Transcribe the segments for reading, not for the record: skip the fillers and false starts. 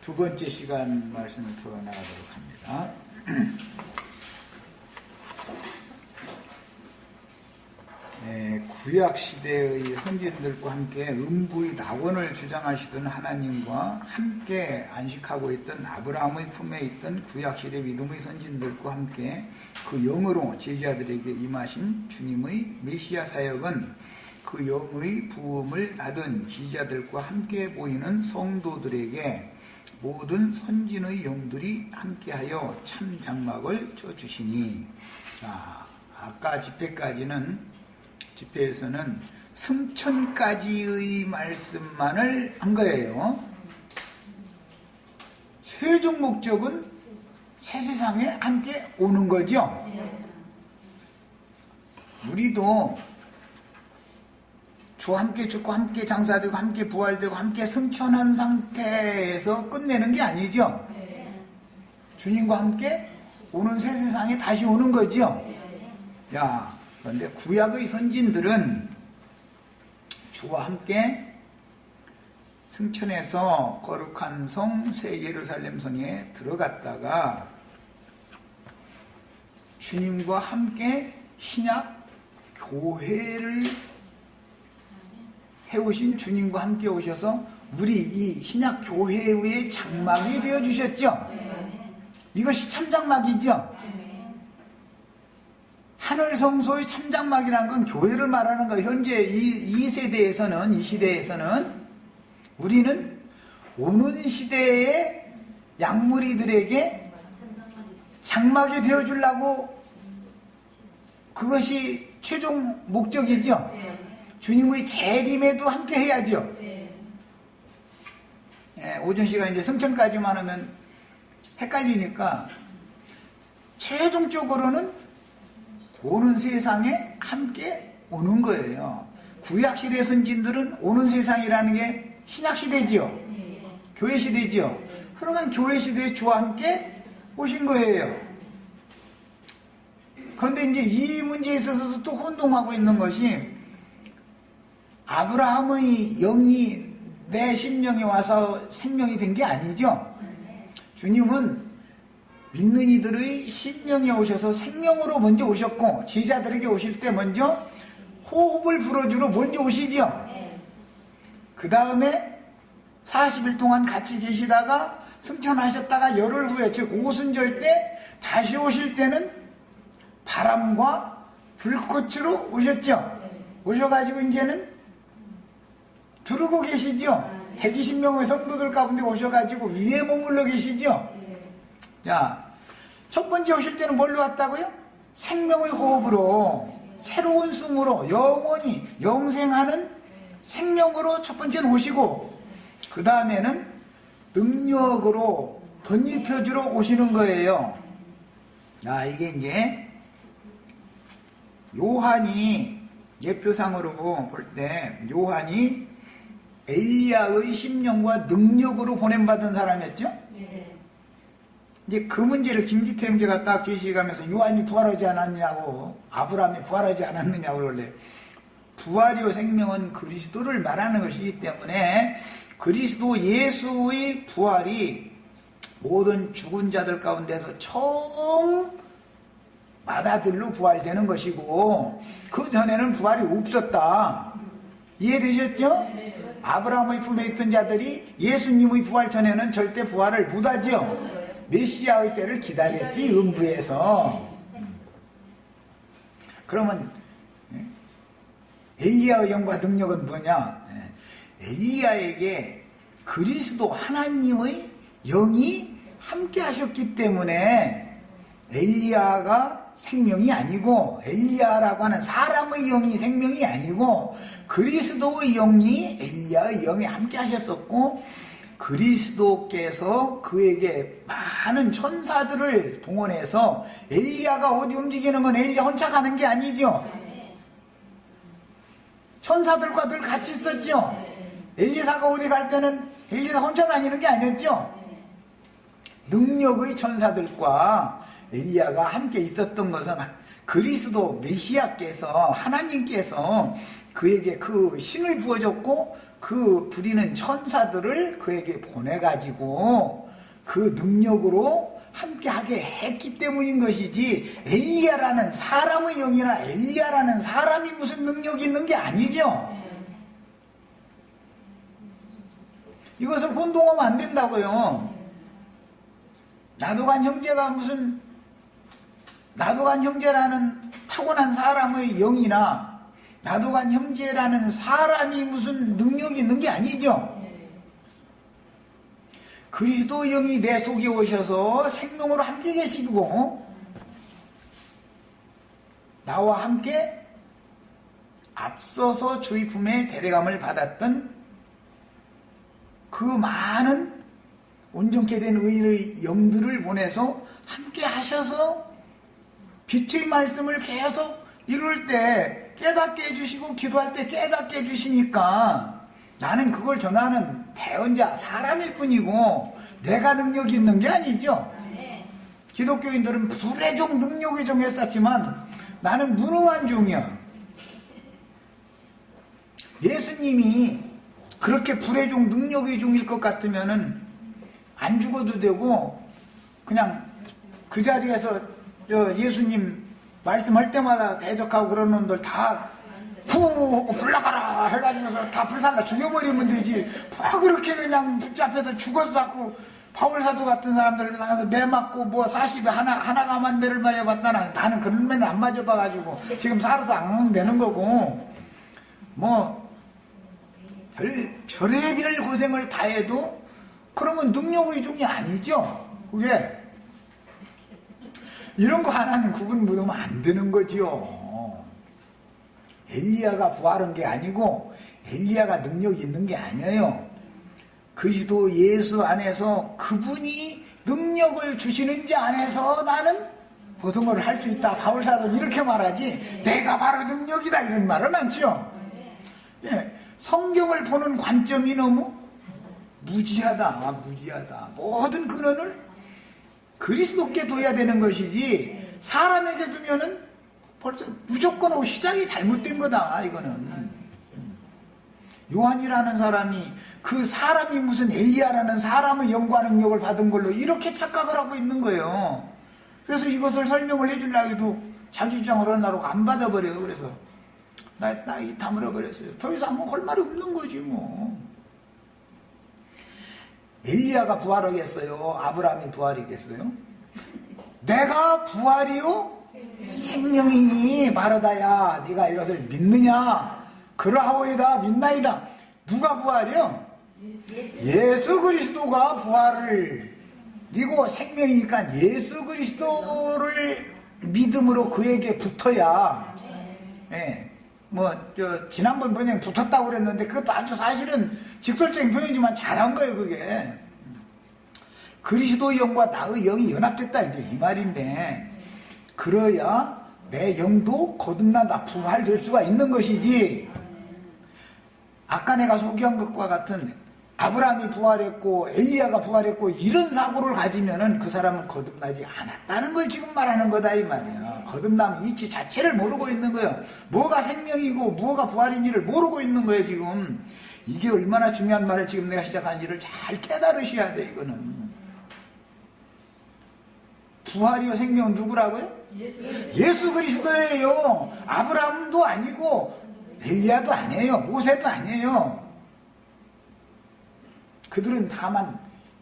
두 번째 시간 말씀을 풀어나가도록 합니다. 구약시대의 선진들과 함께 음부의 낙원을 주장하시던 하나님과 함께 안식하고 있던 아브라함의 품에 있던 구약시대 믿음의 선진들과 함께 그 영으로 제자들에게 임하신 주님의 메시아 사역은 그 영의 부음을 받은 지자들과 함께 보이는 성도들에게 모든 선진의 영들이 함께하여 참 장막을 쳐주시니, 아까 집회에서는 승천까지의 말씀만을 한 거예요. 최종 목적은 새 세상에 함께 오는 거죠. 우리도 주와 함께 죽고 함께 장사되고 함께 부활되고 함께 승천한 상태에서 끝내는 게 아니죠. 주님과 함께 오는 새 세상에 다시 오는 거죠. 그런데 구약의 선진들은 주와 함께 승천해서 거룩한 성 새 예루살렘 성에 들어갔다가 주님과 함께 신약 교회를 세우신 주님과 함께 오셔서 우리 이 신약 교회의 장막이 되어주셨죠. 이것이 참장막이죠. 하늘 성소의 참장막이라는 건 교회를 말하는 거예요. 현재 이 세대에서는, 이 시대에서는 우리는 오는 시대의 양무리들에게 장막이 되어주려고, 그것이 최종 목적이죠. 주님의 재림에도 함께 해야죠. 오전 시간 이제 승천까지만 하면 헷갈리니까 최종적으로는 오는 세상에 함께 오는 거예요. 구약시대 선진들은 오는 세상이라는 게 신약시대지요. 교회시대지요. 그러면 교회시대에 주와 함께 오신 거예요. 그런데 이제 이 문제에 있어서 또 혼동하고 있는 것이, 아브라함의 영이 내 심령에 와서 생명이 된 게 아니죠. 주님은 믿는 이들의 심령에 오셔서 생명으로 먼저 오셨고, 제자들에게 오실 때 먼저 호흡을 불어주러 먼저 오시죠. 그 다음에 40일 동안 같이 계시다가 승천하셨다가 열흘 후에, 즉 오순절 때 다시 오실 때는 바람과 불꽃으로 오셨죠. 오셔가지고 이제는 두르고 계시죠. 120명의 성도들 가운데 오셔가지고 위에 머물러 계시죠. 첫 번째 오실 때는 뭘로 왔다고요? 생명의 호흡으로, 새로운 숨으로, 영원히 영생하는 생명으로 첫 번째는 오시고, 그 다음에는 능력으로 덧입혀주러 오시는 거예요. 이게 이제 요한이 예표상으로 볼 때 요한이 엘리야의 심령과 능력으로 보냄받은 사람이었죠? 이제 그 문제를 김기태 형제가 딱 제시해가면서 요한이 부활하지 않았냐고, 아브라함이 부활하지 않았느냐고 그러래. 부활이요 생명은 그리스도를 말하는 것이기 때문에 그리스도 예수의 부활이 모든 죽은 자들 가운데서 총 마다들로 부활되는 것이고, 그 전에는 부활이 없었다. 이해되셨죠? 아브라함의 품에 있던 자들이 예수님의 부활 전에는 절대 부활을 못하죠. 메시아의 때를 기다렸지, 음부에서. 그러면 엘리야의 영과 능력은 뭐냐? 엘리야에게 그리스도 하나님의 영이 함께 하셨기 때문에 엘리야가 생명이 아니고, 엘리야라고 하는 사람의 영이 생명이 아니고 그리스도의 영이 엘리야의 영에 함께 하셨었고, 그리스도께서 그에게 많은 천사들을 동원해서, 엘리야가 어디 움직이는 건 엘리야 혼자 가는 게 아니죠. 천사들과 늘 같이 있었죠. 엘리사가 어디 갈 때는 엘리사 혼자 다니는 게 아니었죠. 능력의 천사들과 엘리야가 함께 있었던 것은 그리스도 메시아께서, 하나님께서 그에게 그 신을 부어줬고 그 부리는 천사들을 그에게 보내가지고 그 능력으로 함께하게 했기 때문인 것이지, 엘리야라는 사람의 영이나 엘리야라는 사람이 무슨 능력이 있는 게 아니죠. 이것을 혼동하면 안 된다고요. 나도간 형제가 무슨, 나도간 형제라는 타고난 사람의 영이나 나도간 형제라는 사람이 무슨 능력이 있는 게 아니죠. 그리스도 영이 내 속에 오셔서 생명으로 함께 계시고 나와 함께 앞서서 주의 품에 데려감을 받았던 그 많은 온전케 된 의인의 영들을 보내서 함께 하셔서 빛의 말씀을 계속 이룰 때 깨닫게 해주시고 기도할 때 깨닫게 해주시니까 나는 그걸 전하는 대언자 사람일 뿐이고 내가 능력이 있는 게 아니죠. 기독교인들은 불의 종 능력의 종 했었지만 나는 무능한 종이야. 예수님이 그렇게 불의 종 능력의 종일 것 같으면은 안 죽어도 되고 그냥 그 자리에서 예수님 말씀할 때마다 대적하고 그런 놈들 다 불나가라 해가지고서 다 불살라 죽여버리면 되지. 뭐 그렇게 그냥 붙잡혀서 죽었었고 바울 사도 같은 사람들 나가서 매 맞고 뭐 40에 하나가만 매를 맞아봤다. 나는 그런 매는 안 맞아봐가지고 지금 살아서 안 되는 거고 뭐 별의별 고생을 다 해도 그러면 능력의 종이 아니죠. 그게 이런 거 하나는 구분 묻으면 안 되는 거지요. 엘리야가 부활한 게 아니고 엘리야가 능력이 있는 게 아니에요. 그리스도 예수 안에서 그분이 능력을 주시는지 안에서 나는 모든 걸 할 수 있다. 바울 사도는 이렇게 말하지 내가 바로 능력이다 이런 말은 않지요. 예, 성경을 보는 관점이 너무 무지하다. 모든 근원을 그리스도께 둬야 되는 것이지 사람에게 두면은 벌써 무조건 시작이 잘못된 거다. 이거는 요한이라는 사람이 그 사람이 무슨 엘리야라는 사람의 영과 능력을 받은 걸로 이렇게 착각을 하고 있는 거예요. 그래서 이것을 설명을 해주려고 해도 자기 주장을 하나로 안 받아버려요. 그래서 나 다물어 버렸어요. 더 이상 뭐 할 말이 없는 거지 뭐. 엘리야가 부활하겠어요? 아브라함이 부활이겠어요? 내가 부활이요? 생명이니 마르다야 네가 이것을 믿느냐? 그러하오이다 믿나이다. 누가 부활이요? 예수 그리스도가 부활을 그리고 생명이니까 예수 그리스도를 믿음으로 그에게 붙어야 예, 지난번 번역에 붙었다고 그랬는데 그것도 아주 사실은 직설적인 표현이지만 잘한 거예요. 그게 그리스도의 영과 나의 영이 연합됐다 이제 이 말인데 그래야 내 영도 거듭난다 부활될 수가 있는 것이지. 아까 내가 소개한 것과 같은 아브라함이 부활했고 엘리야가 부활했고 이런 사고를 가지면은 그 사람은 거듭나지 않았다는 걸 지금 말하는 거다 이 말이야. 거듭남 이치 자체를 모르고 있는 거예요. 뭐가 생명이고 뭐가 부활인지를 모르고 있는 거예요 지금. 이게 얼마나 중요한 말을 지금 내가 시작한 일을 잘 깨달으셔야 돼. 이거는 부활이요 생명은 누구라고요? 예수 그리스도예요. 아브라함도 아니고 엘리야도 아니에요. 모세도 아니에요. 그들은 다만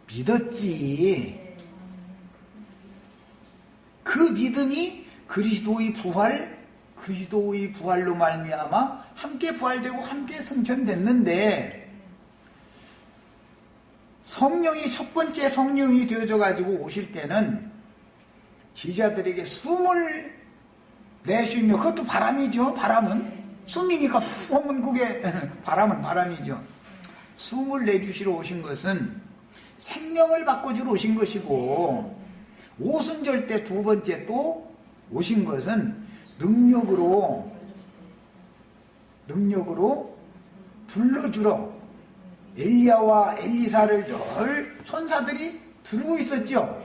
믿었지. 그 믿음이 그리스도의 부활로 말미암아 함께 부활되고 함께 승천됐는데 성령이 첫 번째 성령이 되어져 가지고 오실 때는 지자들에게 숨을 내쉬며 그것도 바람이죠. 바람은 숨이니까 후 하면 그게 바람은 바람이죠. 숨을 내주시러 오신 것은 생명을 바꿔주러 오신 것이고 오순절 때 두 번째 또 오신 것은 능력으로 둘러주러 엘리야와 엘리사를 늘 천사들이 두르고 있었죠.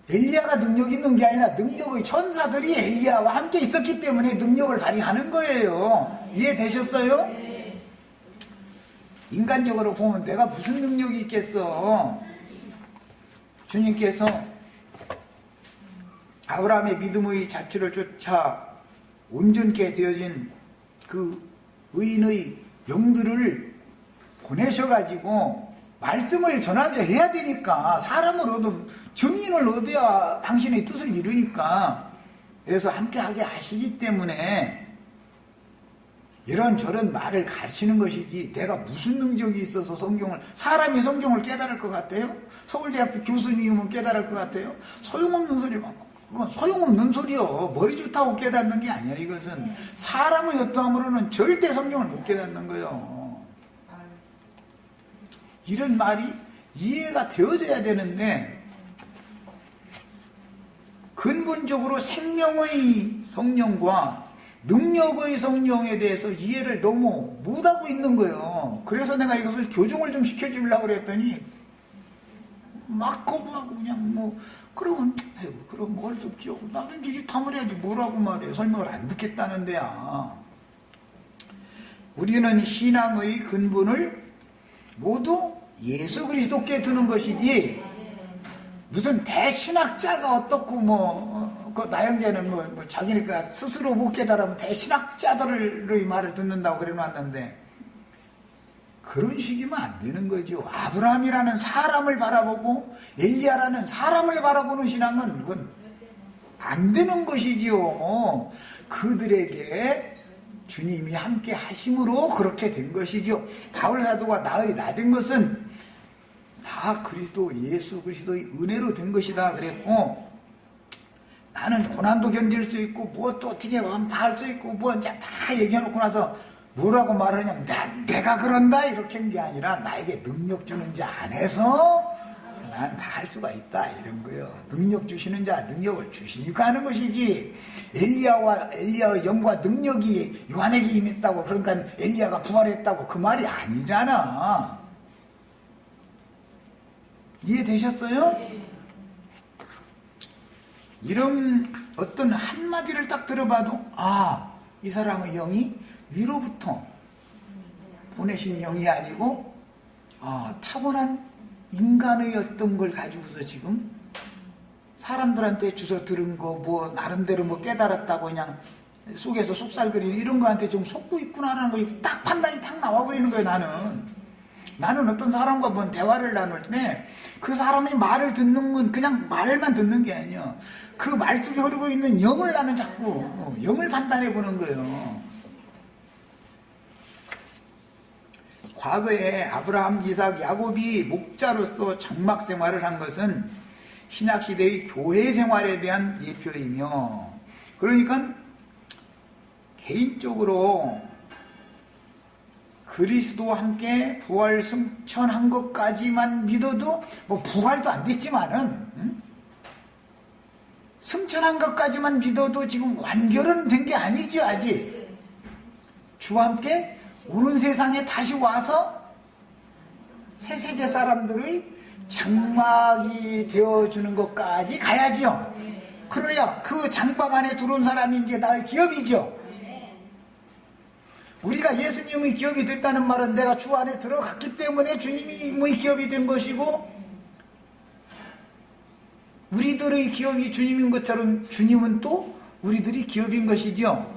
엘리야가 능력이 있는 게 아니라 능력의 천사들이 엘리야와 함께 있었기 때문에 능력을 발휘하는 거예요. 이해되셨어요? 인간적으로 보면 내가 무슨 능력이 있겠어. 주님께서 아브라함의 믿음의 자취를 쫓아 온전케 되어진 그 의인의 영들을 보내셔가지고 말씀을 전하게 해야 되니까, 사람을 얻어 증인을 얻어야 당신의 뜻을 이루니까, 그래서 함께하게 하시기 때문에 이런저런 말을 가르치는 것이지, 내가 무슨 능력이 있어서 사람이 성경을 깨달을 것 같아요? 서울대학교 교수님은 깨달을 것 같아요? 소용없는 소리만. 그건 소용없는 소리요. 머리 좋다고 깨닫는 게 아니야. 이것은 사람의 어떠함으로는 절대 성경을 못 깨닫는 거예요. 이런 말이 이해가 되어져야 되는데, 근본적으로 생명의 성령과 능력의 성령에 대해서 이해를 너무 못하고 있는 거예요. 그래서 내가 이것을 교정을 좀 시켜주려고 그랬더니 막 거부하고 그냥 그러면 아이고 그럼 뭐 할 수 없죠. 나도 이제 탐을 해야지 뭐라고 말해요. 설명을 안 듣겠다는 데야. 우리는 신앙의 근본을 모두 예수 그리스도께 두는 것이지, 무슨 대신학자가 어떻고 그 나영재는 자기가 스스로 못 깨달으면 대신학자들의 말을 듣는다고 그래 놨는데, 그런 식이면 안 되는 거죠. 아브라함이라는 사람을 바라보고 엘리야라는 사람을 바라보는 신앙은 그건 안 되는 것이지요. 그들에게 주님이 함께 하심으로 그렇게 된 것이죠. 바울 사도가 나된 것은 다 그리스도 예수 그리스도의 은혜로 된 것이다 그랬고, 나는 고난도 견딜 수 있고 뭐 또 어떻게 하면 다 할 수 있고 뭐 이제 다 얘기해놓고 나서 뭐라고 말하냐면 내가 그런다 이렇게 한 게 아니라, 나에게 능력 주는 자 안에서 난 다 할 수가 있다 이런 거예요. 능력 주시는 자 능력을 주시니까 하는 것이지, 엘리야의 영과 능력이 요한에게 임했다고 그러니까 엘리야가 부활했다고 그 말이 아니잖아. 이해되셨어요? 이런 어떤 한마디를 딱 들어봐도 이 사람의 영이 위로부터 보내신 영이 아니고 타고난 인간의 어떤 걸 가지고서 지금 사람들한테 주워 들은 거 나름대로 깨달았다고 그냥 속에서 속살거리는 이런 거한테 좀 속고 있구나라는 걸 딱 판단이 딱 나와버리는 거예요. 나는 어떤 사람과 대화를 나눌 때 그 사람이 말을 듣는 건 그냥 말만 듣는 게 아니야. 그 말 속에 흐르고 있는 영을 나는 자꾸 영을 판단해 보는 거예요. 과거에 아브라함, 이삭, 야곱이 목자로서 장막 생활을 한 것은 신약시대의 교회 생활에 대한 예표이며, 그러니까 개인적으로 그리스도와 함께 부활 승천한 것까지만 믿어도 부활도 안 됐지만은 승천한 것까지만 믿어도 지금 완결은 된 게 아니죠. 아직 주와 함께 오는 세상에 다시 와서 새 세계 사람들의 장막이 되어주는 것까지 가야지요. 그래야 그 장막 안에 들어온 사람이 이제 나의 기업이죠. 우리가 예수님의 기업이 됐다는 말은 내가 주 안에 들어갔기 때문에 주님의 기업이 된 것이고, 우리들의 기업이 주님인 것처럼 주님은 또 우리들이 기업인 것이죠.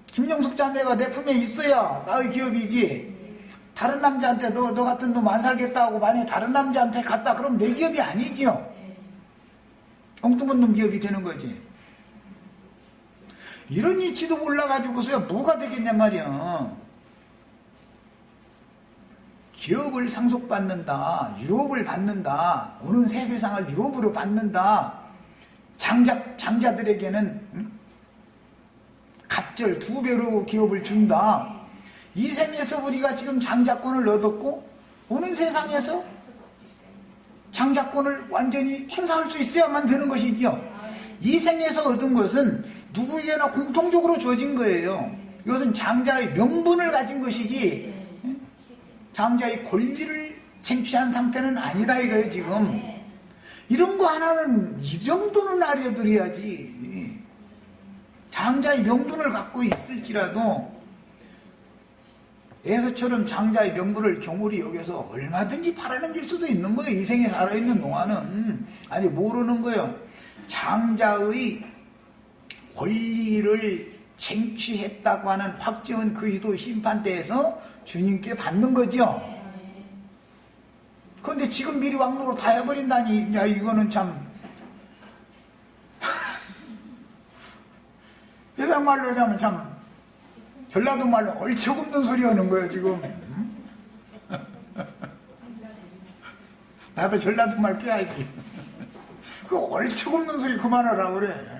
김영숙 자매가 내 품에 있어야 나의 기업이지, 다른 남자한테 너 같은 놈 안 살겠다 하고 만약에 다른 남자한테 갔다 그럼 내 기업이 아니죠. 엉뚱한 놈 기업이 되는 거지. 이런 이치도 몰라가지고서야 뭐가 되겠냐 말이야. 기업을 상속받는다, 유업을 받는다, 오는 새 세상을 유업으로 받는다, 장자들에게는 갑절 2배로 기업을 준다. 이 생에서 우리가 지금 장자권을 얻었고 오는 세상에서 장자권을 완전히 행사할 수 있어야만 되는 것이죠. 이 생에서 얻은 것은 누구에게나 공통적으로 주어진 거예요. 이것은 장자의 명분을 가진 것이지 장자의 권리를 쟁취한 상태는 아니다 이거예요. 지금 이런 거 하나는 이 정도는 알아들어야지. 장자의 명분을 갖고 있을지라도 에서처럼 장자의 명분을 경홀히 여겨서 얼마든지 팔아넘길 수도 있는 거예요. 이 생에 살아있는 동안은. 아니 모르는 거예요. 장자의 권리를 쟁취했다고 하는 확정은 그리스도 심판대에서 주님께 받는 거죠. 그런데 지금 미리 왕노로 다 해버린다니, 야 이거는 참 세상 말로 하자면 참 전라도 말로 얼척없는 소리 하는 거예요 지금. 나도 전라도 말 깨야지. 그 얼척없는 소리 그만하라 그래.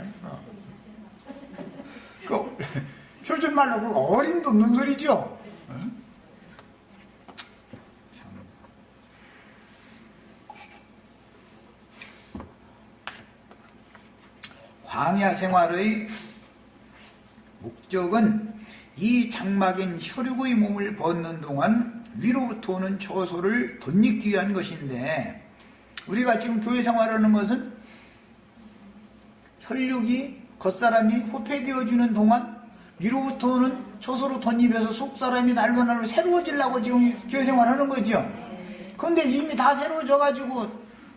그 표준 말로 그 어림도 없는 소리죠. 광야 생활의 목적은 이 장막인 혈육의 몸을 벗는 동안 위로부터 오는 처소를 덧입기 위한 것인데, 우리가 지금 교회 생활하는 것은 혈육이 겉사람이 후패되어주는 동안 위로부터 오는 처소로 덧입혀서 속사람이 날로 새로워지려고 지금 교회 생활하는 거죠. 그런데 이미 다 새로워져가지고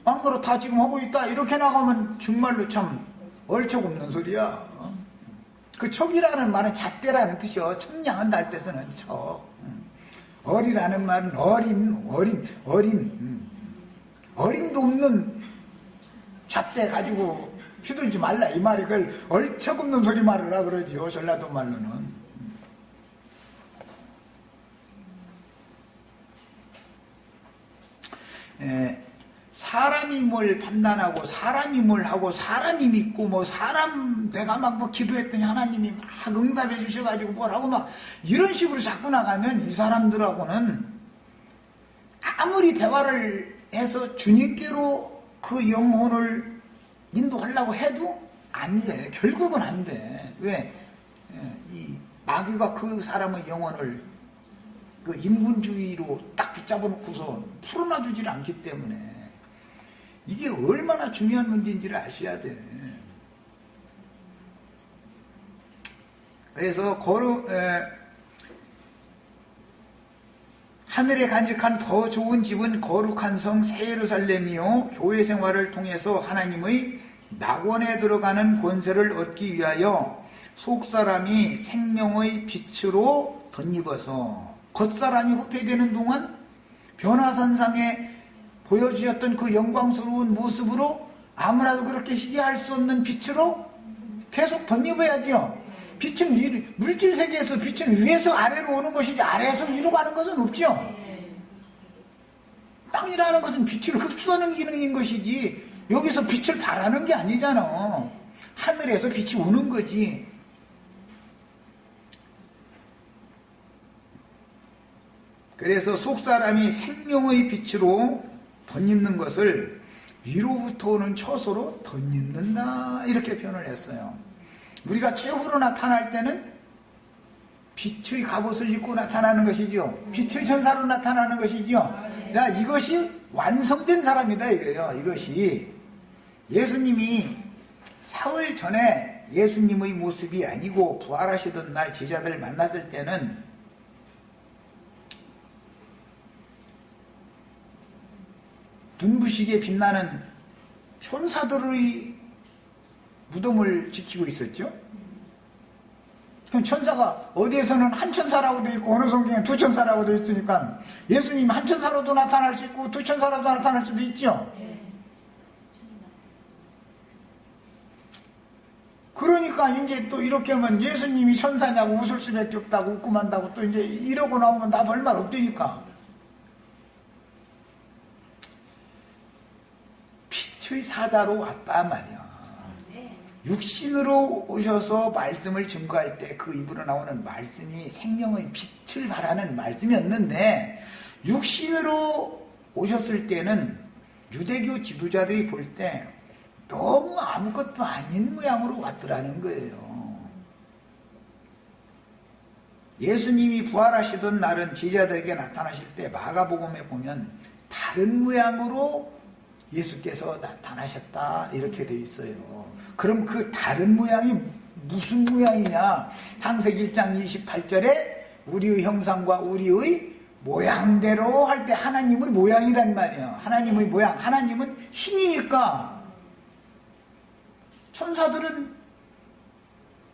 왕노로 다 지금 하고 있다 이렇게 나가면 정말로 참 얼척없는 소리야. 그 척이라는 말은 잣대라는 뜻이요. 청량한다 할 때 쓰는 척. 어리라는 말은 어림도 없는 잣대 가지고 휘둘지 말라 이 말이. 그걸 얼척없는 소리 말으라 그러지요. 전라도 말로는. 사람이 뭘 판단하고 사람이 뭘 하고 사람이 믿고 뭐 사람 내가 막 뭐 기도했더니 하나님이 막 응답해 주셔가지고 뭐라고 막 이런 식으로 자꾸 나가면 이 사람들하고는 아무리 대화를 해서 주님께로 그 영혼을 인도하려고 해도 안 돼. 결국은 안 돼. 왜? 이 마귀가 그 사람의 영혼을 그 인본주의로 딱 붙잡아 놓고서 풀어놔주질 않기 때문에 이게 얼마나 중요한 문제인지를 아셔야 돼. 그래서 하늘에 간직한 더 좋은 집은 거룩한 성 새 예루살렘이요, 교회 생활을 통해서 하나님의 낙원에 들어가는 권세를 얻기 위하여 속사람이 생명의 빛으로 덧입어서 겉사람이 후패되는 동안 변화선상에 보여주셨던 그 영광스러운 모습으로 아무나도 그렇게 희귀할 수 없는 빛으로 계속 덧입어야죠. 빛은 물질 세계에서 빛은 위에서 아래로 오는 것이지 아래에서 위로 가는 것은 없죠. 땅이라는 것은 빛을 흡수하는 기능인 것이지 여기서 빛을 발하는 게 아니잖아. 하늘에서 빛이 오는 거지. 그래서 속사람이 생명의 빛으로 덧입는 것을 위로부터 오는 처소로 덧입는다 이렇게 표현을 했어요. 우리가 최후로 나타날 때는 빛의 갑옷을 입고 나타나는 것이죠. 빛의 전사로 나타나는 것이죠. 자, 이것이 완성된 사람이다 이거예요. 이것이 예수님이 사흘 전에 예수님의 모습이 아니고 부활하시던 날 제자들 만났을 때는 눈부시게 빛나는 천사들의 무덤을 지키고 있었죠. 그럼 천사가 어디에서는 한 천사라고 되어 있고 어느 성경에 두 천사라고 되어 있으니까 예수님 한 천사로도 나타날 수 있고 두 천사로도 나타날 수도 있죠. 그러니까 이제 또 이렇게 하면 예수님이 천사냐고 웃을 수밖에 없다고 웃고 만다고 또 이제 이러고 나오면 나도 할 말 없다니까. 빛의 사자로 왔다 말이야. 육신으로 오셔서 말씀을 증거할 때 그 입으로 나오는 말씀이 생명의 빛을 발하는 말씀이었는데, 육신으로 오셨을 때는 유대교 지도자들이 볼 때 너무 아무것도 아닌 모양으로 왔더라는 거예요. 예수님이 부활하시던 날은 제자들에게 나타나실 때 마가복음에 보면 다른 모양으로 예수께서 나타나셨다 이렇게 돼 있어요. 그럼 그 다른 모양이 무슨 모양이냐? 창세기 1장 28절에 우리의 형상과 우리의 모양대로 할 때 하나님의 모양이란 말이에요. 하나님의 모양. 하나님은 신이니까 천사들은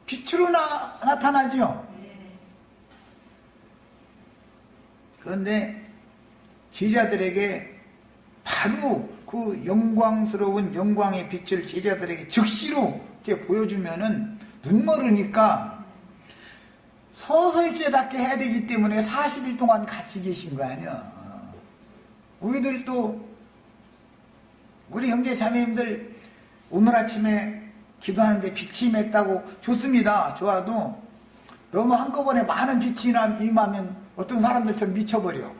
빛으로 나타나지요. 그런데 제자들에게 바로 그 영광스러운 영광의 빛을 제자들에게 즉시로 이렇게 보여주면은 눈멀으니까 서서히 깨닫게 해야 되기 때문에 40일 동안 같이 계신 거 아니야. 우리들도 우리 형제 자매님들 오늘 아침에 기도하는데 빛이 임했다고 좋습니다. 좋아도 너무 한꺼번에 많은 빛이 임하면 어떤 사람들처럼 미쳐버려.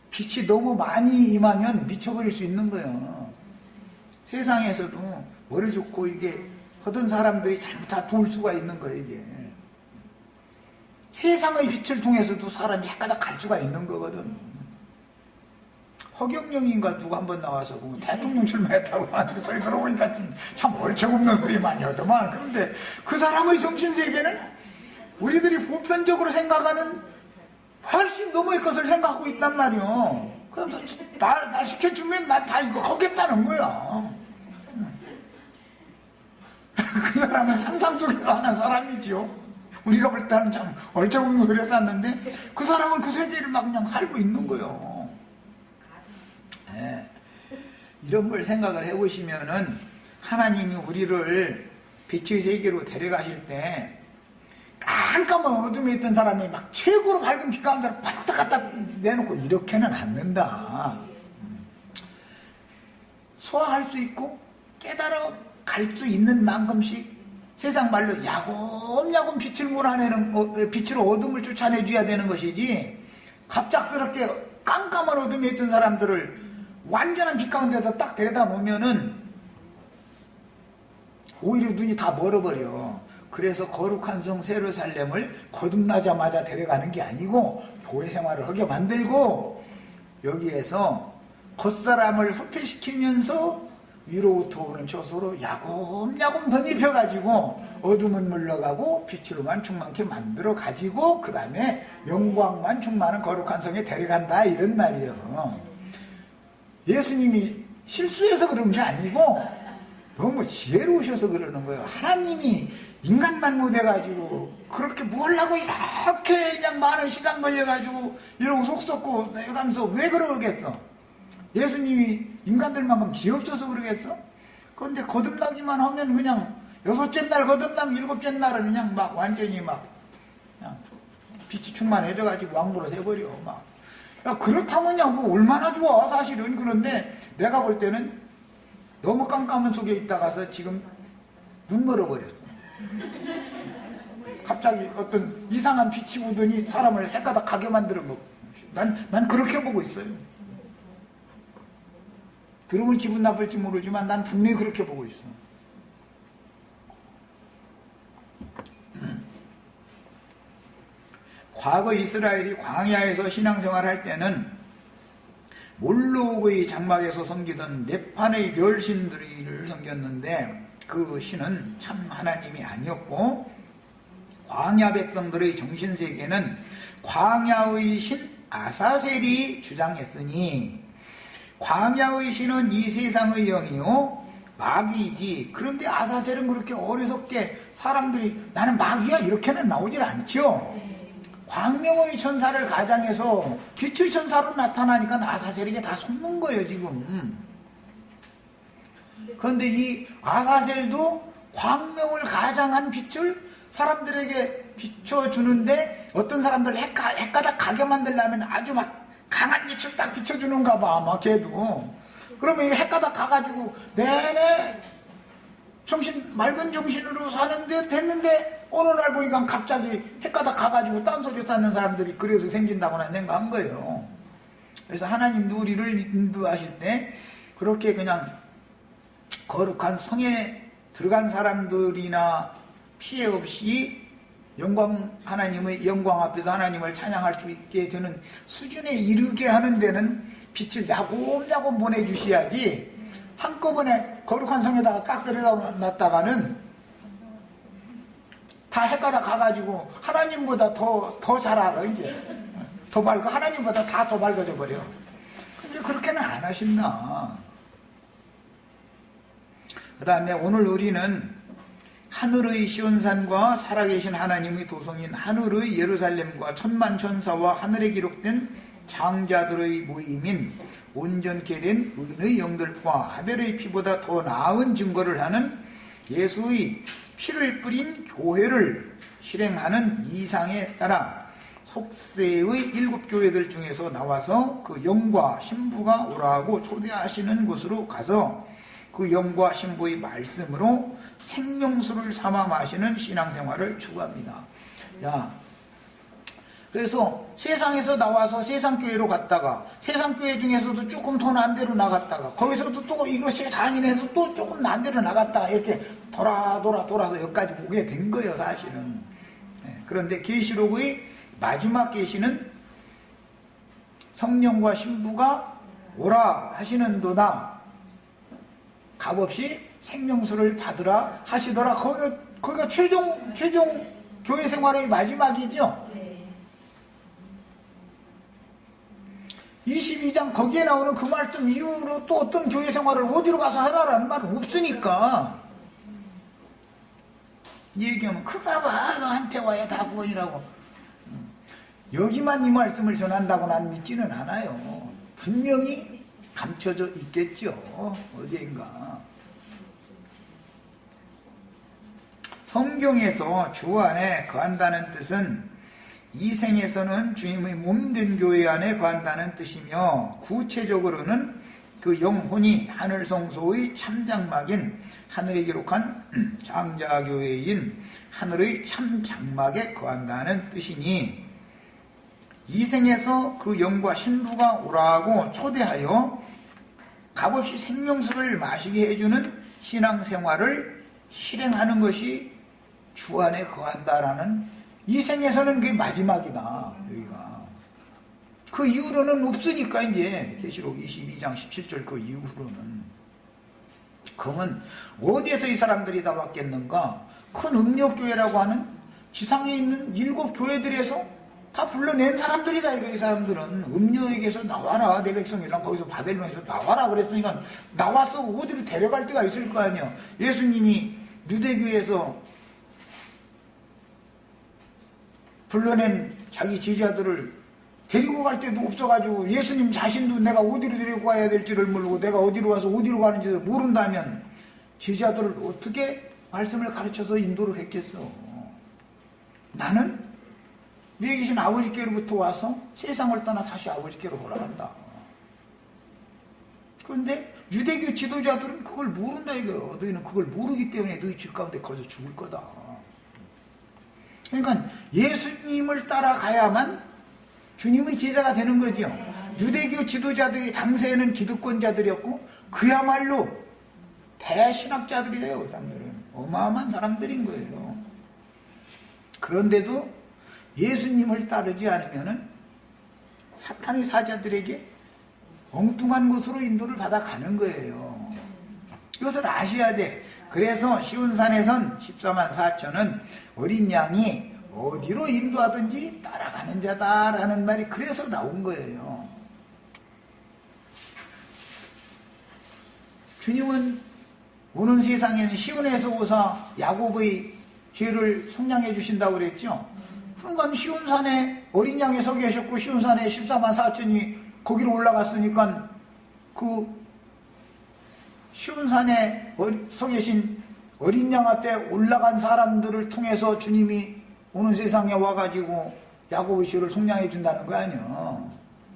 빛이 너무 많이 임하면 미쳐버릴 수 있는 거예요. 세상에서도 머리 좋고 이게 하던 사람들이 잘못 다 도울 수가 있는 거예요. 이게 세상의 빛을 통해서도 사람이 헷가닥 갈 수가 있는 거거든. 허경영인가 누가 한번 나와서 뭐 대통령 출마했다고 하는 소리 들어보니까 참 얼척없는 소리 많이 하더만. 그런데 그 사람의 정신세계는 우리들이 보편적으로 생각하는 훨씬 넘어의 것을 생각하고 있단 말이오. 그래서 날 시켜주면 난 다 이거 하겠다는 거야. 그 사람은 상상 속에서 하는 사람이지요. 우리가 볼 때는 참 얼쩍없는 소리를 쌌는데 그 사람은 그 세계를 막 그냥 살고 있는 거예요. 네. 이런 걸 생각을 해보시면은 하나님이 우리를 빛의 세계로 데려가실 때 깜깜한 어둠에 있던 사람이 막 최고로 밝은 빛 가운데로 바닥 갖다 내놓고 이렇게는 않는다. 소화할 수 있고 깨달아 갈 수 있는 만큼씩 세상 말로 야곱야곱 빛을 몰아내는, 빛으로 어둠을 쫓아내줘야 되는 것이지, 갑작스럽게 깜깜한 어둠에 있던 사람들을 완전한 빛 가운데서 딱 데려다 놓으면은 오히려 눈이 다 멀어버려. 그래서 거룩한 성 세르살렘을 거듭나자마자 데려가는 게 아니고 교회 생활을 하게 만들고 여기에서 겉사람을 후퇴시키면서 위로부터 오는 조소로 야곱야곱 덧입혀가지고 어둠은 물러가고 빛으로만 충만케 만들어가지고 그 다음에 영광만 충만한 거룩한 성에 데려간다, 이런 말이에요. 예수님이 실수해서 그런 게 아니고 너무 지혜로우셔서 그러는 거예요. 하나님이 인간만 못해가지고 그렇게 뭘 하고 이렇게 그냥 많은 시간 걸려가지고 이러고 속 썩고 내가면서 왜 그러겠어? 예수님이 인간들만큼 지없어서 그러겠어? 그런데 거듭나기만 하면 그냥 6째 날 거듭나면 7째 날은 그냥 막 완전히 막 그냥 빛이 충만해져가지고 왕노릇 해버려. 막. 야, 그렇다면야 뭐 얼마나 좋아 사실은. 그런데 내가 볼 때는 너무 깜깜한 속에 있다가서 지금 눈 멀어버렸어. 갑자기 어떤 이상한 빛이 오더니 사람을 헷가닥 가게 만들어 먹고. 난 그렇게 보고 있어요. 들으면 기분 나쁠지 모르지만 난 분명히 그렇게 보고 있어. 과거 이스라엘이 광야에서 신앙생활할 때는 몰록의 장막에서 섬기던 네판의 별신들을 섬겼는데 그 신은 참 하나님이 아니었고, 광야 백성들의 정신세계는 광야의 신 아사셀이 주장했으니 광야의 신은 이 세상의 영이요 마귀이지. 그런데 아사셀은 그렇게 어리석게 사람들이 나는 마귀야 이렇게는 나오질 않죠. 광명의 천사를 가장해서 빛의 천사로 나타나니까 아사셀에게 다 속는 거예요 지금. 그런데 이 아사셀도 광명을 가장한 빛을 사람들에게 비춰주는데 어떤 사람들 헷가닥 가게 만들려면 아주 막 강한 빛을 딱 비춰주는가 봐, 아마 걔도. 그러면 이게 헷가닥 가가지고 내내 맑은 정신으로 사는데 됐는데 어느 날 보니까 갑자기 헷가닥 가가지고 딴소리 쌓는 사람들이 그래서 생긴다고나 생각한 거예요. 그래서 하나님도 우리를 인도하실 때 그렇게 그냥 거룩한 성에 들어간 사람들이나 피해 없이 하나님의 영광 앞에서 하나님을 찬양할 수 있게 되는 수준에 이르게 하는 데는 빛을 야곱야곱 보내주셔야지, 한꺼번에 거룩한 성에다가 딱 들여다 놨다가는 다 헷가다 가가지고 하나님보다 더 잘 알아 이제. 더 밝고 하나님보다 다 더 밝아져 버려. 근데 그렇게는 안 하신다. 그 다음에 오늘 우리는 하늘의 시온산과 살아계신 하나님의 도성인 하늘의 예루살렘과 천만 천사와 하늘에 기록된 장자들의 모임인 온전케 된 의인의 영들과 아벨의 피보다 더 나은 증거를 하는 예수의 피를 뿌린 교회를 실행하는 이상에 따라 속세의 7교회들 중에서 나와서 그 영과 신부가 오라고 초대하시는 곳으로 가서 그 영과 신부의 말씀으로 생명수를 삼아 마시는 신앙생활을 추구합니다. 야, 그래서 세상에서 나와서 세상교회로 갔다가 세상교회 중에서도 조금 더 난데로 나갔다가 거기서도 또 이것이 당연해서 또 조금 난데로 나갔다가 이렇게 돌아서 여기까지 오게 된 거예요, 사실은. 그런데 계시록의 마지막 계시는 성령과 신부가 오라 하시는도다 값없이 생명수를 받으라 하시더라. 거기가 최종 교회 생활의 마지막이죠. 22장 거기에 나오는 그 말씀 이후로 또 어떤 교회 생활을 어디로 가서 하라라는 말은 없으니까. 이 얘기하면 그가 봐 너한테 와야 다 구원이라고. 여기만 이 말씀을 전한다고 난 믿지는 않아요. 분명히 감춰져 있겠죠. 어디인가. 성경에서 주 안에 거한다는 뜻은 이 생에서는 주님의 몸된 교회 안에 거한다는 뜻이며 구체적으로는 그 영혼이 하늘 성소의 참장막인 하늘에 기록한 장자교회인 하늘의 참장막에 거한다는 뜻이니 이 생에서 그 영과 신부가 오라고 초대하여 값없이 생명수를 마시게 해주는 신앙생활을 실행하는 것이 주 안에 거한다라는 이 생에서는 그게 마지막이다. 여기가. 그 이후로는 없으니까 이제 계시록 22장 17절 그 이후로는. 그러면 어디에서 이 사람들이 다 왔겠는가? 큰 음력교회라고 하는 지상에 있는 7교회들에서 다 불러낸 사람들이다. 이 사람들은 음료에게서 나와라 내 백성이랑 거기서 바벨론에서 나와라 그랬으니까 나와서 어디로 데려갈 데가 있을 거 아니야. 예수님이 유대교에서 불러낸 자기 제자들을 데리고 갈 데도 없어가지고 예수님 자신도 내가 어디로 데리고 가야 될지를 모르고 내가 어디로 와서 어디로 가는지를 모른다면 제자들을 어떻게 말씀을 가르쳐서 인도를 했겠어. 나는 위에 계신 아버지께로부터 와서 세상을 떠나 다시 아버지께로 돌아간다. 그런데 유대교 지도자들은 그걸 모른다 이거예요. 너희는 그걸 모르기 때문에 너희 집 가운데 거기서 죽을 거다. 그러니까 예수님을 따라가야만 주님의 제자가 되는 거죠. 유대교 지도자들이 당시에는 기득권자들이었고 그야말로 대신학자들이에요. 그 사람들은 어마어마한 사람들인 거예요. 그런데도 예수님을 따르지 않으면은 사탄의 사자들에게 엉뚱한 곳으로 인도를 받아가는 거예요. 이것을 아셔야 돼. 그래서 시온산에선 14만 4천은 어린 양이 어디로 인도하든지 따라가는 자다라는 말이 그래서 나온 거예요. 주님은 오는 세상에는 시온에서 오사 야곱의 죄를 속량해 주신다고 그랬죠. 그러니까 시온산에 어린 양이 서 계셨고 시온산에 14만 4천이 거기로 올라갔으니까 그 시온산에 서 계신 어린 양 앞에 올라간 사람들을 통해서 주님이 오는 세상에 와가지고 야곱의 죄를 속량해 준다는 거 아니에요.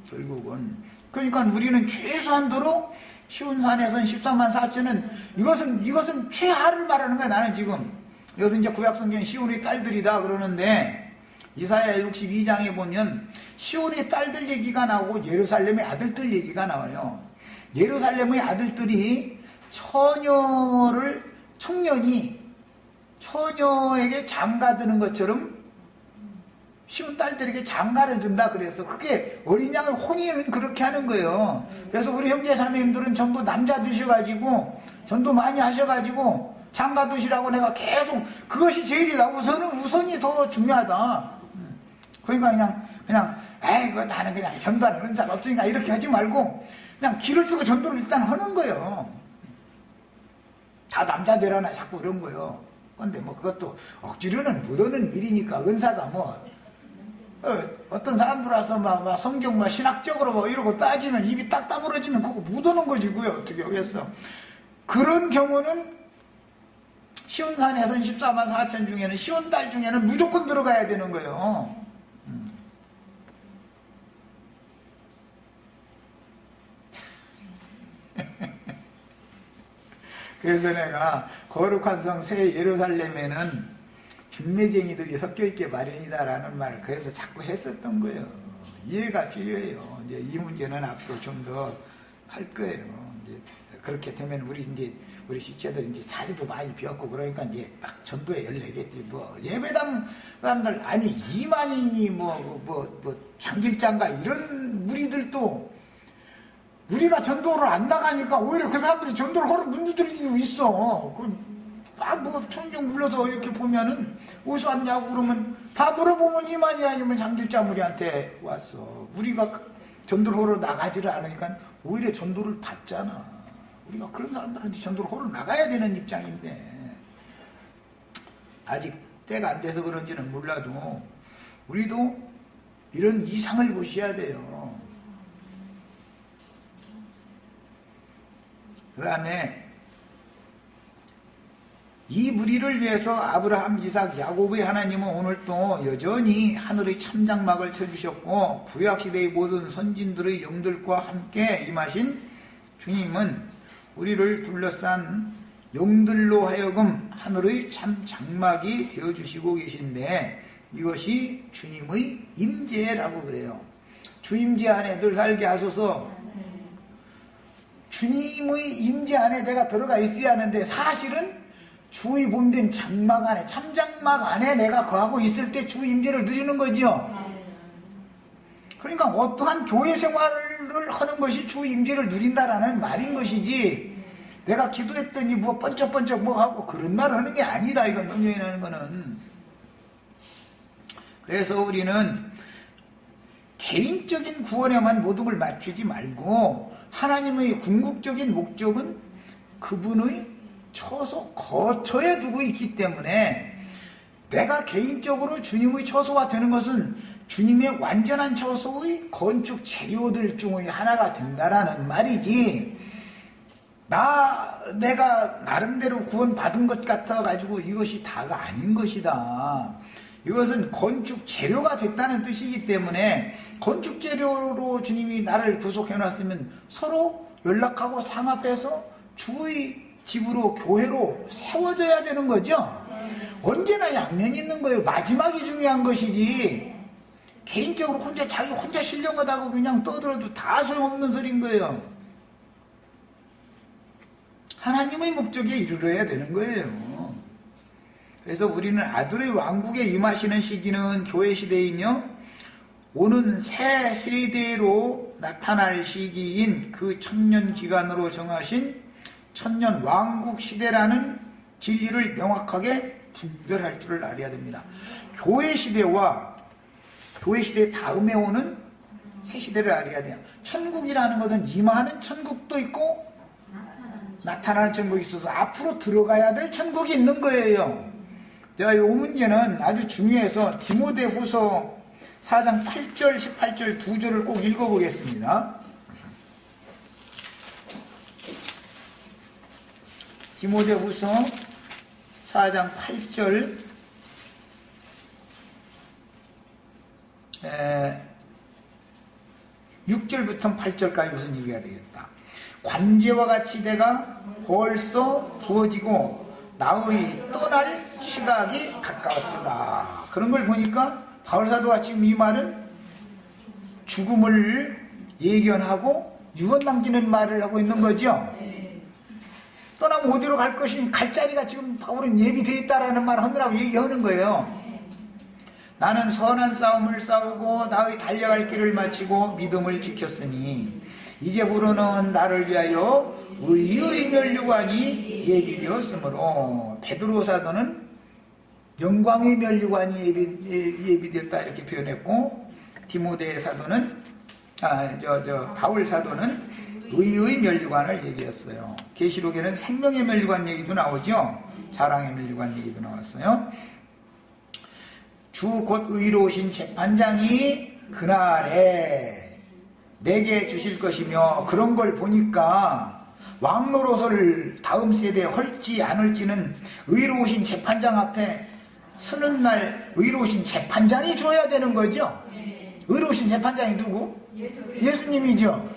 결국은. 그러니까 우리는 최소한도로 시온산에선 14만 4천은 이것은 최하를 말하는 거야. 나는 지금 이것은 이제 구약성경 시온의 딸들이다 그러는데 이사야 62장에 보면 시온의 딸들 얘기가 나오고 예루살렘의 아들들 얘기가 나와요. 예루살렘의 아들들이 청년이 처녀에게 장가드는 것처럼 시온 딸들에게 장가를 든다 그래서 그게 어린 양을 혼인은 그렇게 하는 거예요. 그래서 우리 형제 자매님들은 전부 남자 드셔가지고 전도 많이 하셔가지고 장가 드시라고 내가 계속 그것이 제일이다. 우선이 더 중요하다. 그러니까 그냥 에이 그거 나는 그냥 전도하는 은사가 없으니까 이렇게 하지 말고 그냥 길을 쓰고 전도를 일단 하는 거예요. 다 남자들 하나 자꾸 그런 거예요. 근데 뭐 그것도 억지로는 못 오는 일이니까 은사가 뭐 어떤 사람들 와서 막 성경 막 신학적으로 뭐 이러고 따지면 입이 딱 다물어지면 그거 못 오는 거지 그게 어떻게 하겠어. 그런 경우는 시온산에서는 14만 4천 중에는 시온딸 중에는 무조건 들어가야 되는 거예요. 그래서 내가 거룩한 성 새 예루살렘에는 흉내쟁이들이 섞여있게 마련이다라는 말을 그래서 자꾸 했었던 거예요. 이해가 필요해요. 이제 이 문제는 앞으로 좀 더 할 거예요. 이제 그렇게 되면 우리 시체들 이제 자리도 많이 비었고 그러니까 이제 막 전도에 열리겠지. 뭐 예배당 사람들 아니 이만희니 뭐 장길장가 이런 무리들도 우리가 전도를 안 나가니까 오히려 그 사람들이 전도를 하러 문들이고 있어. 뭐 천정 불러서 이렇게 보면은 어디서 왔냐고 그러면 다 물어보면 이만희 아니면 장길자무리한테 왔어. 우리가 전도를 하러 나가지를 않으니까 오히려 전도를 받잖아. 우리가 그런 사람들한테 전도를 하러 나가야 되는 입장인데 아직 때가 안 돼서 그런지는 몰라도 우리도 이런 이상을 보셔야 돼요. 그 다음에 이 무리를 위해서 아브라함, 이삭, 야곱의 하나님은 오늘도 여전히 하늘의 참장막을 쳐주셨고 구약시대의 모든 선진들의 영들과 함께 임하신 주님은 우리를 둘러싼 영들로 하여금 하늘의 참장막이 되어주시고 계신데 이것이 주님의 임재라고 그래요. 주 임재 안에 늘 살게 하소서. 주님의 임재 안에 내가 들어가 있어야 하는데 사실은 주의 몸된 장막 안에 참장막 안에 내가 거하고 있을 때 주 임재를 누리는 거죠. 그러니까 어떠한 교회 생활을 하는 것이 주 임재를 누린다라는 말인 것이지 내가 기도했더니 뭐 번쩍번쩍 뭐 하고 그런 말을 하는 게 아니다. 이건 성경이라는 거는. 그래서 우리는 개인적인 구원에만 모든 맞추지 말고 하나님의 궁극적인 목적은 그분의 처소, 거처에 두고 있기 때문에 내가 개인적으로 주님의 처소가 되는 것은 주님의 완전한 처소의 건축 재료들 중의 하나가 된다라는 말이지 내가 나름대로 구원받은 것 같아가지고 이것이 다가 아닌 것이다. 이것은 건축 재료가 됐다는 뜻이기 때문에 건축 재료로 주님이 나를 구속해놨으면 서로 연락하고 상합해서 주의 집으로 교회로 세워져야 되는 거죠. 언제나 양면이 있는 거예요. 마지막이 중요한 것이지 개인적으로 자기 혼자 신령하다고 그냥 떠들어도 다 소용없는 소리인 거예요. 하나님의 목적에 이르러야 되는 거예요. 그래서 우리는 아들의 왕국에 임하시는 시기는 교회 시대이며 오는 새 세대로 나타날 시기인 그 천년 기간으로 정하신 천년 왕국 시대라는 진리를 명확하게 분별할 줄을 알아야 됩니다. 교회 시대와 교회 시대 다음에 오는 새 시대를 알아야 돼요. 천국이라는 것은 임하는 천국도 있고 나타나는 천국이 있어서 앞으로 들어가야 될 천국이 있는 거예요. 제가 이 문제는 아주 중요해서 디모데후서 4장 8절, 18절 두 절을 꼭 읽어보겠습니다. 디모데후서 4장 8절 6절부터 8절까지 무슨 얘기가 되겠다. 관제와 같이 내가 벌써 부어지고 나의 떠날 시각이 가까웠다. 그런 걸 보니까 바울사도가 지금 이 말은 죽음을 예견하고 유언 남기는 말을 하고 있는 거죠. 떠나면 어디로 갈 것이니 갈 자리가 지금 바울은 예비되어 있다라는 말을 하느라고 얘기하는 거예요. 나는 선한 싸움을 싸우고 나의 달려갈 길을 마치고 믿음을 지켰으니 이제부로는 나를 위하여 의의 면류관이 예비되었으므로, 베드로 사도는 영광의 면류관이 예비되었다 이렇게 표현했고, 디모데 사도는 바울 사도는 의의 면류관을 얘기했어요. 계시록에는 생명의 면류관 얘기도 나오죠. 자랑의 면류관 얘기도 나왔어요. 주 곧 의로우신 재판장이 그날에 내게 주실 것이며, 그런 걸 보니까 왕 노릇을 다음 세대에 할지 안 할지는 의로우신 재판장 앞에 서는 날 의로우신 재판장이 줘야 되는 거죠. 의로우신 재판장이 누구? 예수님이죠.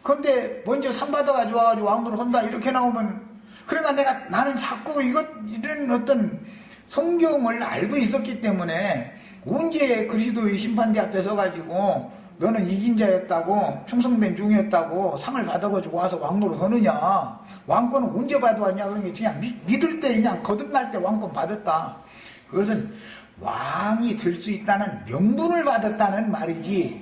그런데 먼저 상 받아가지고 와가지고 왕 노릇 한다 이렇게 나오면, 그러니까 나는 자꾸 이런 어떤 성경을 알고 있었기 때문에, 언제 그리스도의 심판대 앞에 서가지고 너는 이긴 자였다고, 충성된 종이었다고 상을 받아가지고 와서 왕노릇 하느냐, 왕권은 언제 받아왔냐, 그런 게 그냥 믿을 때 그냥 거듭날 때 왕권 받았다. 그것은 왕이 될 수 있다는 명분을 받았다는 말이지,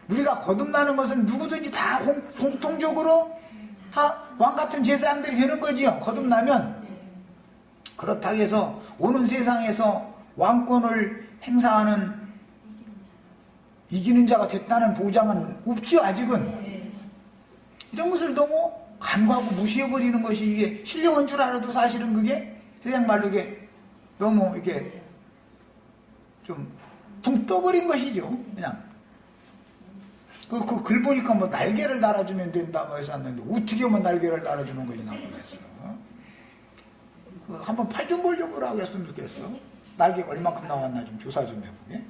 우리가 거듭나는 것은 누구든지 다 공통적으로 왕 같은 제사장들이 되는 거지요. 거듭나면. 그렇다고 해서 오는 세상에서 왕권을 행사하는 이기는 자가 됐다는 보장은 없죠, 아직은. 이런 것을 너무 간과하고 무시해버리는 것이 이게 신령한 줄 알아도 사실은 그게 세상 말로 이게 너무 이렇게 좀 붕 떠버린 것이죠, 그냥. 그 글 보니까 뭐 날개를 달아주면 된다고 해서 왔는데, 어떻게 하면 날개를 달아주는 거지, 나보겠어. 한번 팔 좀 벌려보라고 했으면 좋겠어. 날개가 얼만큼 나왔나 좀 조사 좀 해보게.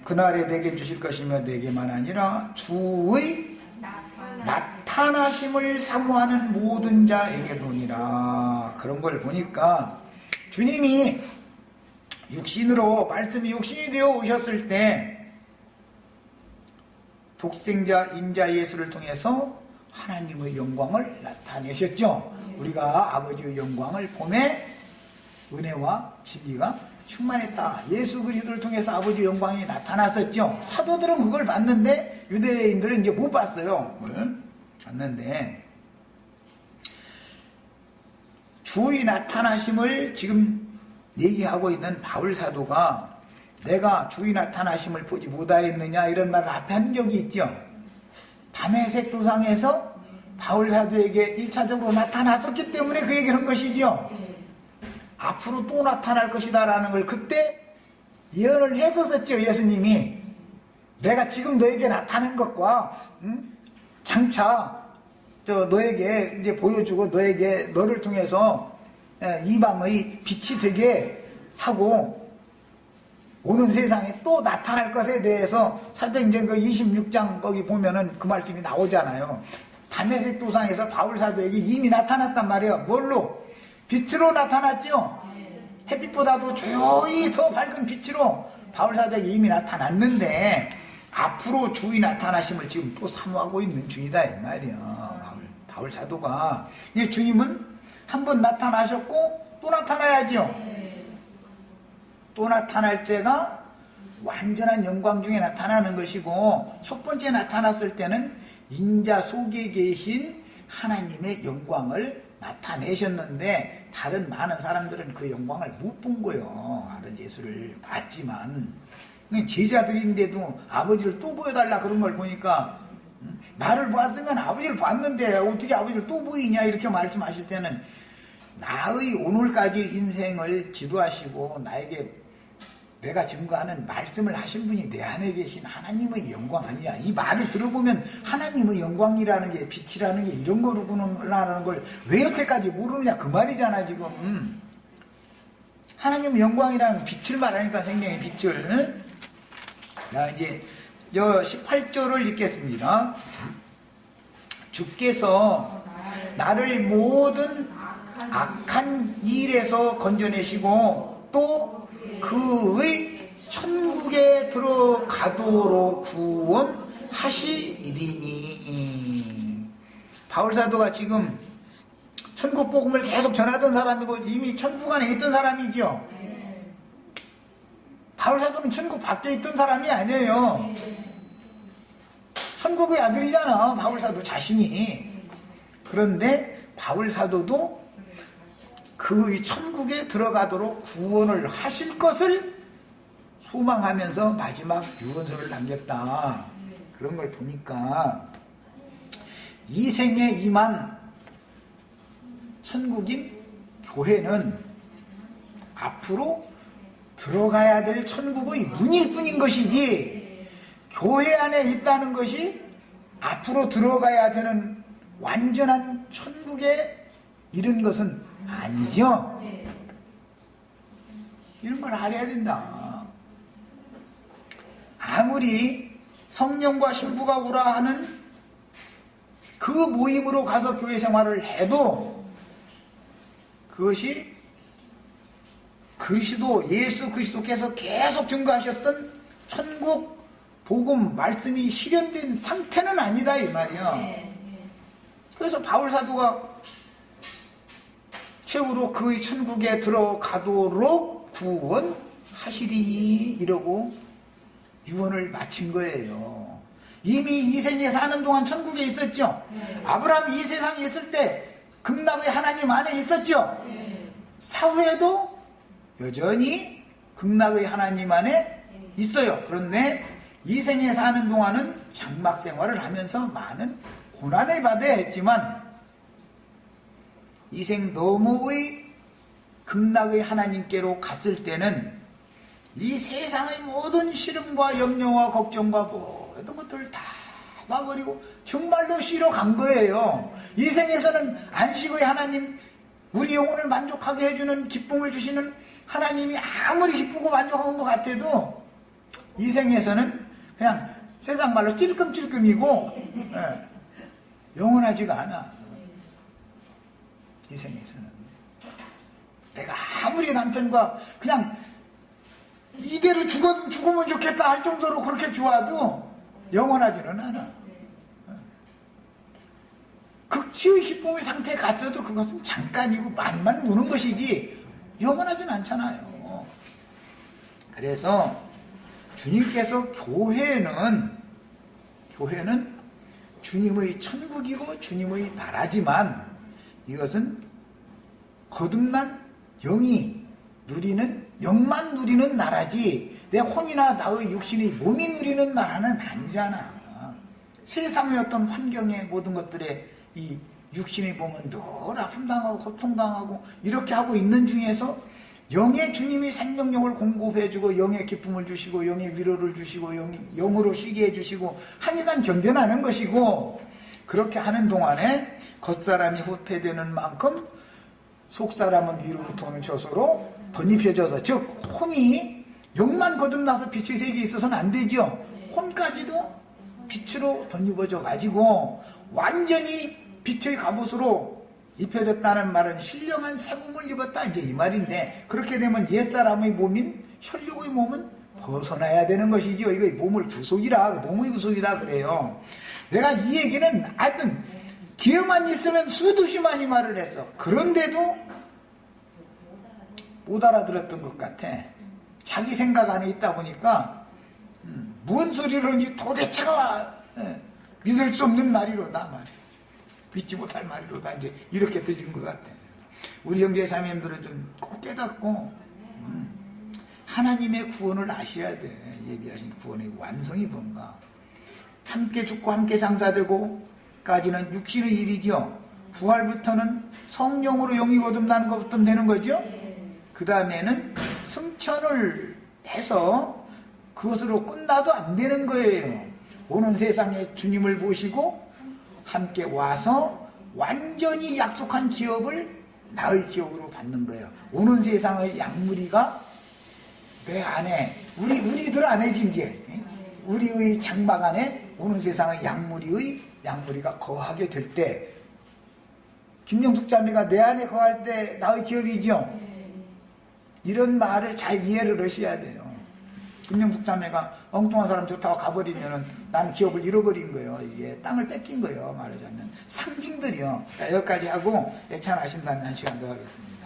그날에 내게 주실 것이며 내게만 아니라 주의 나타나심을 사모하는 모든 자에게도니라. 그런 걸 보니까 주님이 육신으로, 말씀이 육신이 되어 오셨을 때 독생자 인자 예수를 통해서 하나님의 영광을 나타내셨죠. 우리가 아버지의 영광을 보매 은혜와 진리가 충만했다. 예수 그리스도를 통해서 아버지의 영광이 나타났었죠. 사도들은 그걸 봤는데 유대인들은 이제 못 봤어요. 봤는데 주의 나타나심을 지금 얘기하고 있는 바울 사도가 내가 주의 나타나심을 보지 못하였느냐 이런 말을 앞에 한 적이 있죠. 담에색 도상에서 바울 사도에게 1차적으로 나타났었기 때문에 그 얘기를 한 것이죠. 앞으로 또 나타날 것이다 라는 걸 그때 예언을 했었었죠. 예수님이 내가 지금 너에게 나타낸 것과 장차 너에게 이제 보여주고 너를 통해서 이방의 빛이 되게 하고 오는 세상에 또 나타날 것에 대해서 사도행전 그 26장 거기 보면은 그 말씀이 나오잖아요. 담에색 도상에서 바울 사도에게 이미 나타났단 말이에요. 뭘로? 빛으로 나타났죠. 햇빛보다도 조용히 더 밝은 빛으로 바울 사도에게 이미 나타났는데 앞으로 주의 나타나심을 지금 또 사모하고 있는 중이다 이 말이야. 바울 사도가. 주님은 한번 나타나셨고 또 나타나야죠. 또 나타날 때가 완전한 영광 중에 나타나는 것이고, 첫 번째 나타났을 때는 인자 속에 계신 하나님의 영광을 나타내셨는데 다른 많은 사람들은 그 영광을 못 본 거예요. 아들 예수를 봤지만 제자들인데도 아버지를 또 보여달라 그런 걸 보니까 나를 봤으면 아버지를 봤는데 어떻게 아버지를 또 보이냐 이렇게 말씀하실 때는 나의 오늘까지 인생을 지도하시고 나에게 내가 증거하는 말씀을 하신 분이 내 안에 계신 하나님의 영광 아니야. 이 말을 들어보면 하나님의 영광이라는 게 빛이라는 게 이런 거로구나라는 걸 왜 여태까지 모르느냐 그 말이잖아 지금. 하나님의 영광이라는 빛을 말하니까 생명의 빛을. 응? 자 이제 18절을 읽겠습니다. 주께서 나를 모든 악한 일에서 건져내시고 또 그의 천국에 들어가도록 구원하시리니. 바울사도가 지금 천국 복음을 계속 전하던 사람이고 이미 천국 안에 있던 사람이죠. 바울사도는 천국 밖에 있던 사람이 아니에요. 천국의 아들이잖아, 바울사도 자신이. 그런데 바울사도도 그 천국에 들어가도록 구원을 하실 것을 소망하면서 마지막 유언서를 남겼다. 그런 걸 보니까 이 생에 임한 천국인 교회는 앞으로 들어가야 될 천국의 문일 뿐인 것이지, 교회 안에 있다는 것이 앞으로 들어가야 되는 완전한 천국에 이른 것은 아니죠. 이런 걸 알아야 된다. 아무리 성령과 신부가 오라 하는 그 모임으로 가서 교회 생활을 해도 그것이 예수 그리스도께서 계속 증거하셨던 천국 복음 말씀이 실현된 상태는 아니다, 이 말이야. 그래서 바울사도가 최후로 그의 천국에 들어가도록 구원하시리니 이러고 유언을 마친 거예요. 이미 이 생에 사는 동안 천국에 있었죠. 아브라함이 이 세상에 있을 때 극락의 하나님 안에 있었죠. 사후에도 여전히 극락의 하나님 안에 있어요. 그런데 이 생에 사는 동안은 장막 생활을 하면서 많은 고난을 받아야 했지만 이 생 너머의 극락의 하나님께로 갔을 때는 이 세상의 모든 시름과 염려와 걱정과 모든 것들을 다 놔버리고 정말로 쉬러 간 거예요. 이 생에서는 안식의 하나님, 우리 영혼을 만족하게 해주는 기쁨을 주시는 하나님이 아무리 기쁘고 만족한 것 같아도 이 생에서는 그냥 세상 말로 찔끔찔끔이고 영원하지가 않아. 이 생에서는 내가 아무리 남편과 그냥 이대로 죽으면 좋겠다 할 정도로 그렇게 좋아도 영원하지는 않아. 극치의 기쁨의 상태에 갔어도 그것은 잠깐이고 만만 무는 것이지 영원하지는 않잖아요. 그래서 주님께서 교회는 주님의 천국이고 주님의 나라지만 이것은 거듭난 영만 누리는 나라지 내 혼이나 나의 육신의 몸이 누리는 나라는 아니잖아. 세상의 어떤 환경에 모든 것들에 이 육신의 몸은 늘 아픔당하고 고통당하고 이렇게 하고 있는 중에서 영의 주님이 생명력을 공급해주고 영의 기쁨을 주시고 영의 위로를 주시고 영으로 쉬게 해주시고 한이간 견뎌나는 것이고, 그렇게 하는 동안에 겉사람이 후패되는 만큼 속사람은 위로부터 오는 저서로 덧입혀져서, 즉 혼이 영만 거듭나서 빛의 세계에 있어서는 안 되죠. 혼까지도 빛으로 덧입어져 가지고 완전히 빛의 갑옷으로 입혀졌다는 말은 신령한 새 몸을 입었다 이제 이 말인데, 그렇게 되면 옛사람의 몸인 혈육의 몸은 벗어나야 되는 것이죠. 이거 몸을 구속이라, 몸의 구속이다 그래요. 내가 이 얘기는 하여튼 기회만 있으면 수두시 많이 말을 했어. 그런데도 못 알아들었던 것 같아. 자기 생각 안에 있다 보니까 무슨 소리로니 도대체가 믿을 수 없는 말이로다 말이야. 믿지 못할 말이로다 이제 이렇게 들린 것 같아. 우리 형제 자매님들은 좀 꼭 깨닫고 하나님의 구원을 아셔야 돼. 예비하신 구원의 완성이 뭔가. 함께 죽고 함께 장사되고까지는 육신의 일이죠. 부활부터는 성령으로 영이 거듭나는 것부터 되는 거죠. 그 다음에는 승천을 해서 그것으로 끝나도 안 되는 거예요. 오는 세상에 주님을 모시고 함께 와서 완전히 약속한 기업을 나의 기업으로 받는 거예요. 오는 세상의 양무리가 내 안에, 우리들 안에지 이제. 우리의 장막 안에 오는 세상의 양무리가 거하게 될 때, 김영숙 자매가 내 안에 거할 때 나의 기업이죠. 이런 말을 잘 이해를 하셔야 돼요. 김영숙 자매가 엉뚱한 사람 좋다고 가버리면은 나는 기업을 잃어버린 거예요. 이게 땅을 뺏긴 거예요. 말하자면 상징들이요. 여기까지 하고 애찬하신다면 한 시간 더 하겠습니다.